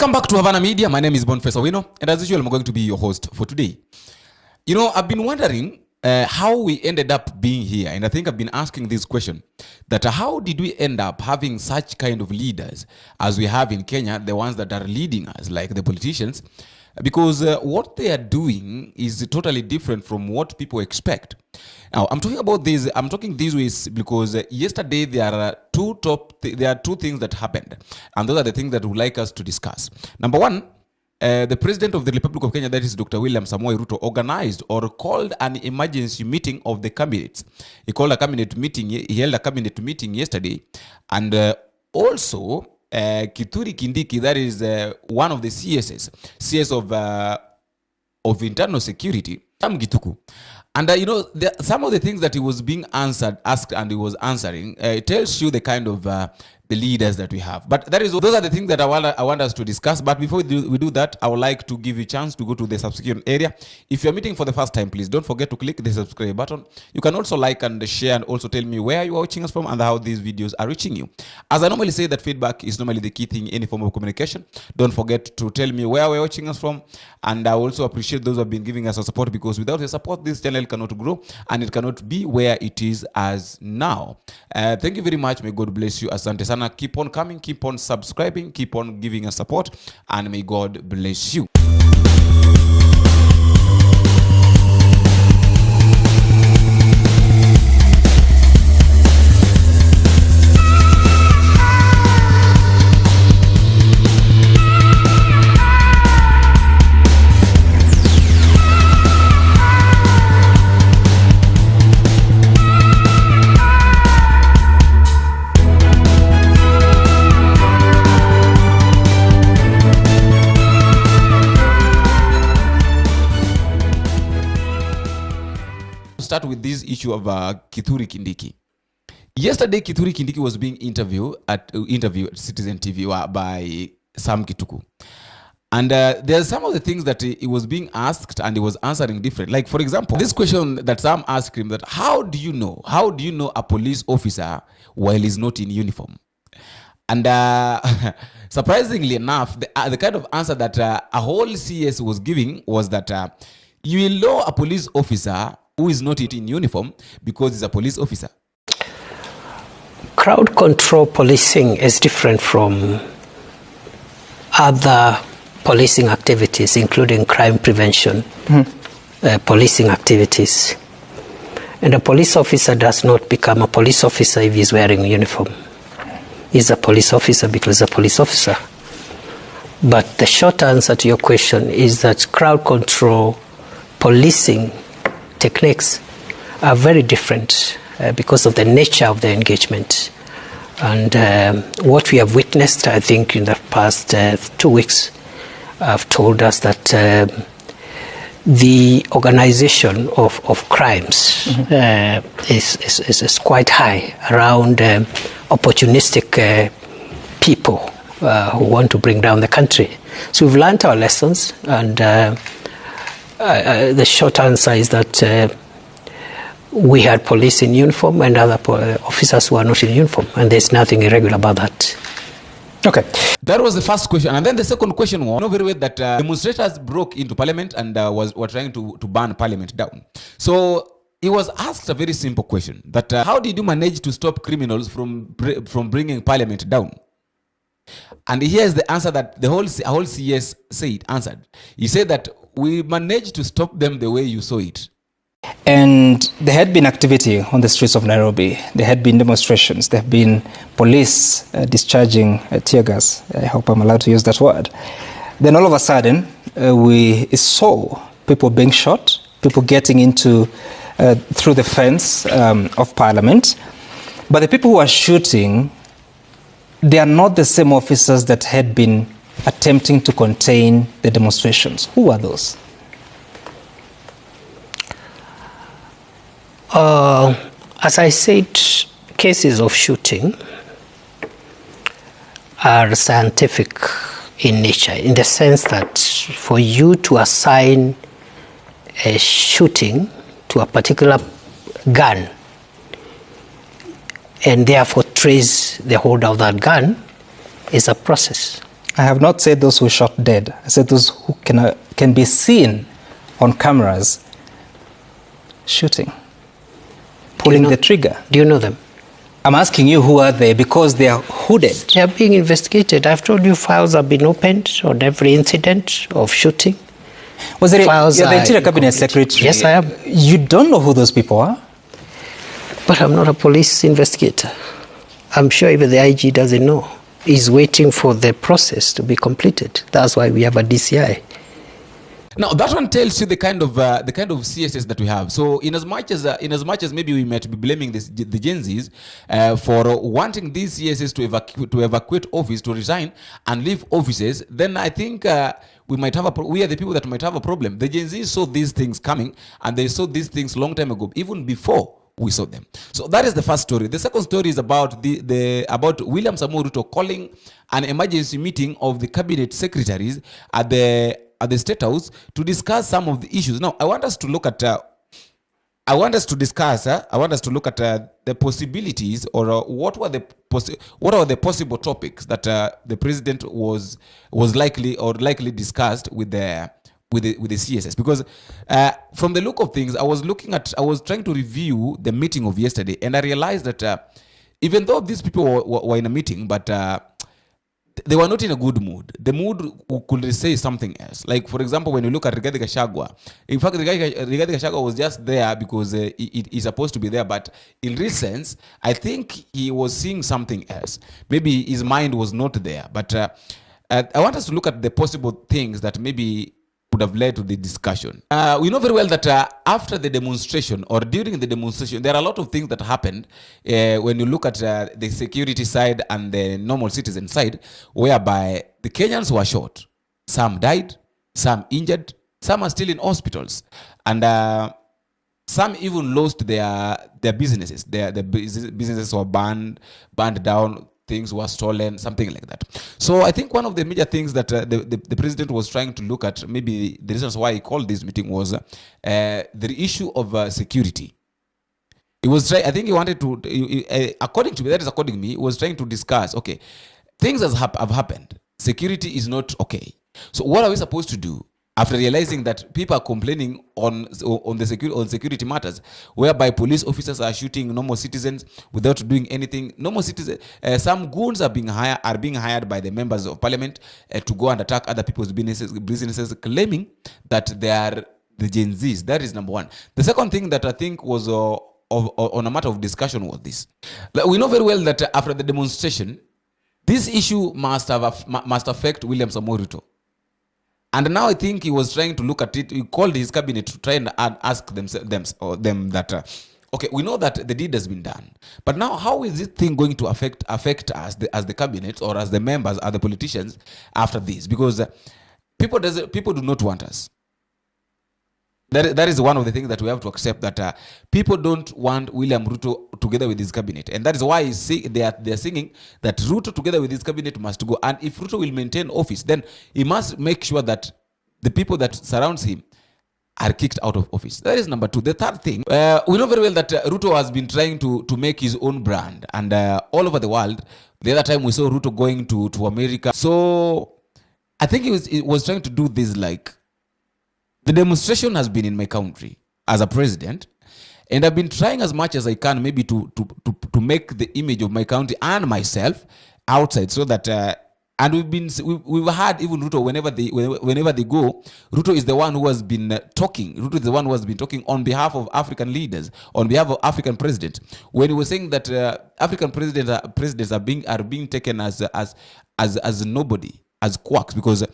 Welcome back to Havana Media. My name is Boniface Owino, and as usual, I'm going to be your host for today. You know, I've been wondering how we ended up being here, and I think I've been asking this question, that how did we end up having such kind of leaders as we have in Kenya, the ones that are leading us, like the politicians, because what they are doing is totally different from what people expect. Now, I'm talking about this. I'm talking these ways because yesterday there are two things that happened, and those are the things that we would like us to discuss. Number one, the President of the Republic of Kenya, that is Dr. William Samoei Ruto, organized or called an emergency meeting of the cabinets. He held a cabinet meeting yesterday, and also Kithure Kindiki, that is one of the CS of internal security, Gituku. And you know, some of the things that he was being asked and he was answering, it tells you the kind of the leaders that we have. But those are the things that I want us to discuss. But before we do that, I would like to give you a chance to go to the subscription area. If you're meeting for the first time, please don't forget to click the subscribe button. You can also like and share, and also tell me where you are watching us from and how these videos are reaching you. As I normally say, that feedback is normally the key thing in any form of communication. Don't forget to tell me where you're watching us from, and I also appreciate those who have been giving us a support, because without your support, this channel cannot grow and it cannot be where it is as now. Thank you very much. May God bless you. Asante sana. Keep on coming, keep on subscribing, keep on giving us support, and may God bless you. Start with this issue of Kithure Kindiki. Yesterday, Kithure Kindiki was being interviewed at Citizen TV by Sam Kituku. And there's some of the things that he was being asked and he was answering different. Like, for example, this question that Sam asked him, that how do you know a police officer while he's not in uniform? And surprisingly enough, the kind of answer that a whole CS was giving was that you will know a police officer who is not in uniform because he's a police officer. Crowd control policing is different from other policing activities, including crime prevention, policing activities. And a police officer does not become a police officer if he's wearing a uniform. He's a police officer because he's a police officer. But the short answer to your question is that crowd control policing techniques are very different because of the nature of the engagement. And what we have witnessed, I think, in the past 2 weeks have told us that the organization of crimes is quite high around opportunistic people who want to bring down the country. So we've learned our lessons, and the short answer is that we had police in uniform and other officers who are not in uniform, and there's nothing irregular about that. Okay, that was the first question. And then the second question was, you know very well that demonstrators broke into parliament and were trying to burn parliament down. So he was asked a very simple question, that how did you manage to stop criminals from bringing parliament down? And here's the answer that the whole CS answered. He said that we managed to stop them the way you saw it. And there had been activity on the streets of Nairobi. There had been demonstrations. There have been police discharging tear gas. I hope I'm allowed to use that word. Then all of a sudden, we saw people being shot, people getting into through the fence of Parliament. But the people who are shooting, they are not the same officers that had been attempting to contain the demonstrations. Who are those? As I said, cases of shooting are scientific in nature, in the sense that for you to assign a shooting to a particular gun and therefore trace the holder of that gun is a process. I have not said those who shot dead. I said those who can be seen on cameras shooting, pulling the trigger. Do you know them? I'm asking you, who are they? Because they are hooded. They are being investigated. I've told you files have been opened on every incident of shooting. Was there you're the Interior Cabinet Secretary? Yes, I am. You don't know who those people are? But I'm not a police investigator. I'm sure even the IG doesn't know. He's waiting for the process to be completed. That's why we have a DCI. Now that one tells you the kind of CSS that we have. So in as much as maybe we might be blaming the Gen Zs for wanting these CSS to evacuate office, to resign and leave offices, then I think we are the people that might have a problem. The Gen Zs saw these things coming, and they saw these things long time ago, even before we saw them. So that is the first story. The second story is about about William Samoei Ruto calling an emergency meeting of the cabinet secretaries at the State House to discuss some of the issues. Now, I want us to look at the possibilities, or what are the possible topics that the president was likely discussed with the CSS, because from the look of things, I was trying to review the meeting of yesterday, and I realized that even though these people were in a meeting, but they were not in a good mood. The mood could say something else. Like, for example, when you look at Rigathi Gachagua, in fact, Rigathi Gachagua was just there because he's supposed to be there, but in real sense, I think he was seeing something else. Maybe his mind was not there, but I want us to look at the possible things that maybe would have led to the discussion. We know very well that after the demonstration, or during the demonstration, there are a lot of things that happened when you look at the security side and the normal citizen side, whereby the Kenyans were shot. Some died, some injured, some are still in hospitals, and some even lost their businesses. Their businesses were burned down. Things were stolen, something like that. So I think one of the major things that the president was trying to look at, maybe the reasons why he called this meeting, was the issue of security. He was I think he wanted to, according to me, according to me, he was trying to discuss, okay, things have happened. Security is not okay. So what are we supposed to do? After realizing that people are complaining on security matters, whereby police officers are shooting normal citizens without doing anything. Normal citizens, some goons are being hired by the members of parliament to go and attack other people's businesses, claiming that they are the Gen Zs. That is number one. The second thing that I think was on a matter of discussion was this. We know very well that after the demonstration, this issue must affect William Samoei Ruto. And now I think he was trying to look at it. He called his cabinet to try and ask them that, okay, we know that the deed has been done, but now how is this thing going to affect us as the cabinet, or as the members, as the politicians after this? Because people do not want us. That is one of the things that we have to accept, that people don't want William Ruto together with his cabinet. And that is why they are singing that Ruto together with his cabinet must go. And if Ruto will maintain office, then he must make sure that the people that surrounds him are kicked out of office. That is number two. The third thing, we know very well that Ruto has been trying to make his own brand. And all over the world, the other time we saw Ruto going to America. So I think he was trying to do this, like, the demonstration has been in my country as a president, and I've been trying as much as I can, maybe to make the image of my country and myself outside, so that and we've had even Ruto, whenever they go, Ruto is the one who has been talking. Ruto is the one who has been talking on behalf of African leaders, on behalf of African presidents. When he was saying that African presidents are being taken as nobody, as quacks, because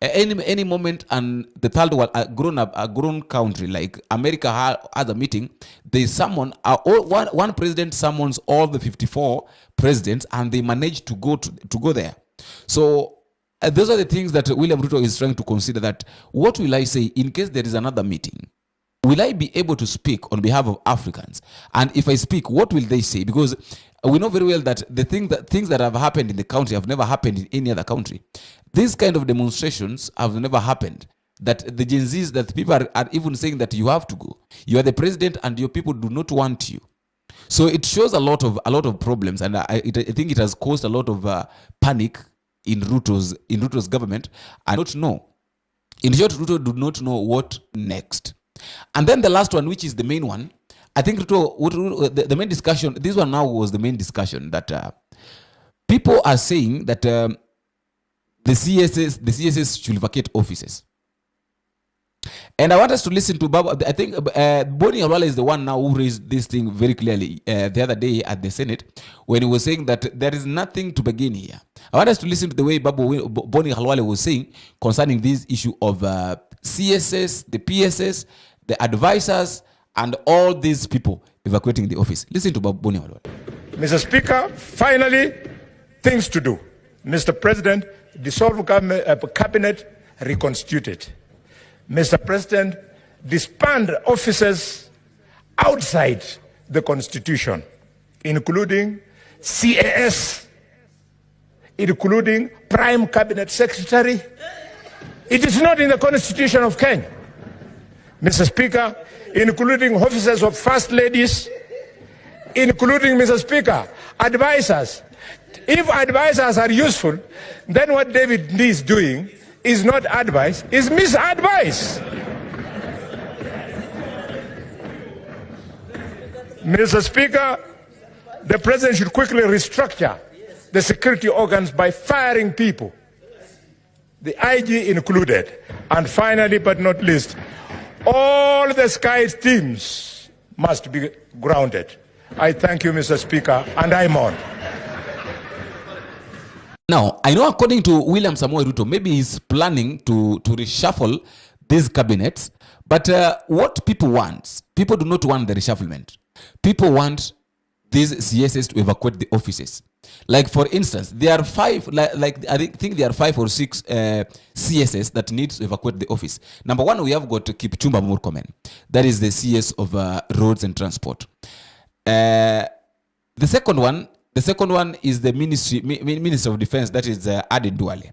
any moment, and the third world, a grown country like America has a meeting, they summon one president summons all the 54 presidents, and they manage to go there. So those are the things that William Ruto is trying to consider, that what will I say in case there is another meeting? Will I be able to speak on behalf of Africans? And if I speak, what will they say? Because we know very well that things that have happened in the country have never happened in any other country. These kind of demonstrations have never happened. That the Gen Zs, that people are even saying that you have to go. You are the president, and your people do not want you. So it shows a lot of problems, and I think it has caused a lot of panic in Ruto's government and not know. In short, Ruto do not know what next. And then the last one, which is the main one, I think the main discussion, this one now was the main discussion, that people are saying that the CSS should vacate offices. And I want us to listen to Baba. I think Boni Alwala is the one now who raised this thing very clearly the other day at the Senate when he was saying that there is nothing to begin here. I want us to listen to the way Boni Alwala was saying concerning this issue of CSS, the PSS, the advisors, and all these people evacuating the office. Listen to Boni Alwala. Mr. Speaker, finally, things to do. Mr. President, dissolve cabinet, reconstituted. Mr. President, disband officers outside the Constitution, including CAS, including Prime Cabinet Secretary. It is not in the Constitution of Kenya. Mr. Speaker, including officers of First Ladies, including, Mr. Speaker, advisors. If advisors are useful, then what David Ndii is doing is not advice, is misadvice. Mr. Speaker, the President should quickly restructure the security organs by firing people, the IG included. And finally, but not least, all the Sky teams must be grounded. I thank you, Mr. Speaker, and I'm on. Now, I know according to William Samoei Ruto, maybe he's planning to reshuffle these cabinets, but what people want, people do not want the reshufflement. People want these CSS to evacuate the offices. Like, for instance, there are five, like I think there are 5 or 6 CSS that needs to evacuate the office. Number one, we have got Kipchumba Murkomen. That is the CS of Roads and Transport. The second one is the Minister of Defense, that is Aden Duale.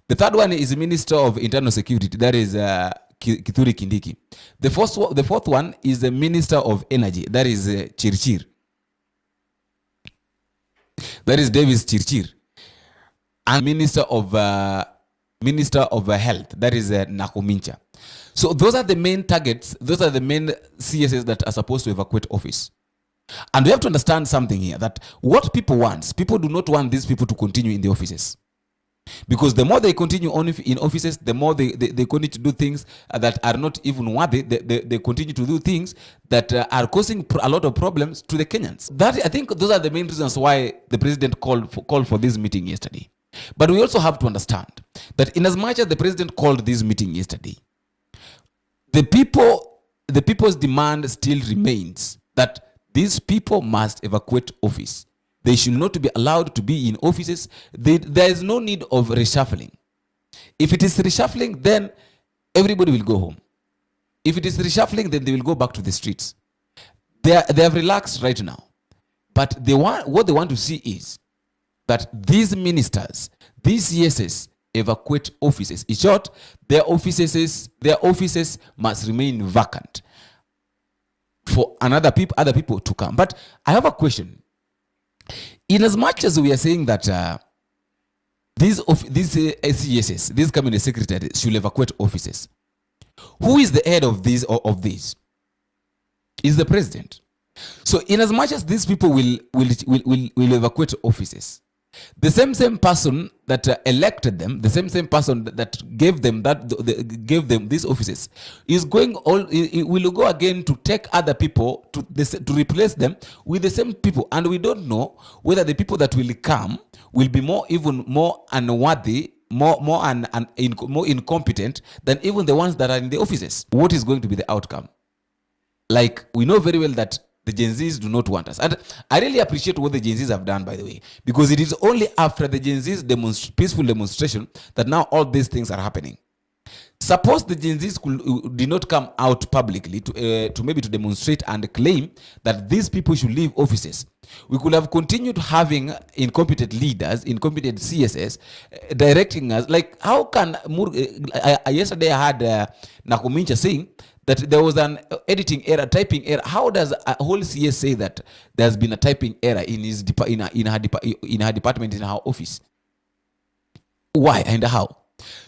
The third one is the Minister of Internal Security, that is Kithure Kindiki. The fourth one is the Minister of Energy, that is Chirchir. That is Davis Chirchir. And Minister of Health, that is Nakumincha. So those are the main targets, those are the main CSS that are supposed to evacuate office. And we have to understand something here, that what people want, people do not want these people to continue in the offices. Because the more they continue in offices, the more they continue to do things that are not even worthy. They continue to do things that are causing a lot of problems to the Kenyans. That, I think those are the main reasons why the president called for this meeting yesterday. But we also have to understand that in as much as the president called this meeting yesterday, the people's demand still remains that these people must evacuate office. They should not be allowed to be in offices. There is no need of reshuffling. If it is reshuffling, then everybody will go home. If it is reshuffling, then they will go back to the streets. They have relaxed right now. But what they want to see is that these ministers, these CSS, evacuate offices. In short, their offices must remain vacant for other people to come. But I have a question. In as much as we are saying that these CSS, these cabinet secretaries, should evacuate offices, who is the head of these? Is the president. So in as much as these people will evacuate offices, the same person that elected them, the same person that gave them these offices, will go again to take other people to replace them with the same people, and we don't know whether the people that will come will be even more unworthy, more incompetent than even the ones that are in the offices. What is going to be the outcome? Like, we know very well that the Gen Zs do not want us. And I really appreciate what the Gen Zs have done, by the way, because it is only after the Gen Zs peaceful demonstration that now all these things are happening. Suppose the Gen Zs did not come out publicly to maybe to demonstrate and claim that these people should leave offices, we could have continued having incompetent leaders, incompetent CSS directing us. Like, how can yesterday I had Nakumincha saying that there was an editing error, typing error. How does a whole CS say that there has been a typing error in her department, in her office? Why and how?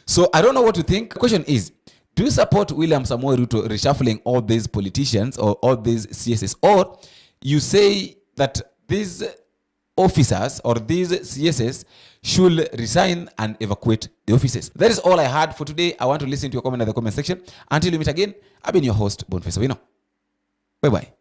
So I don't know what to think. The question is, do you support William Samoei Ruto reshuffling all these politicians or all these CSs? Or you say that these officers or these CSs should resign and evacuate the offices? That is all I had for today. I want to listen to your comment in the comment section. Until we meet again, I've been your host, Boniface Owino. Bye-bye.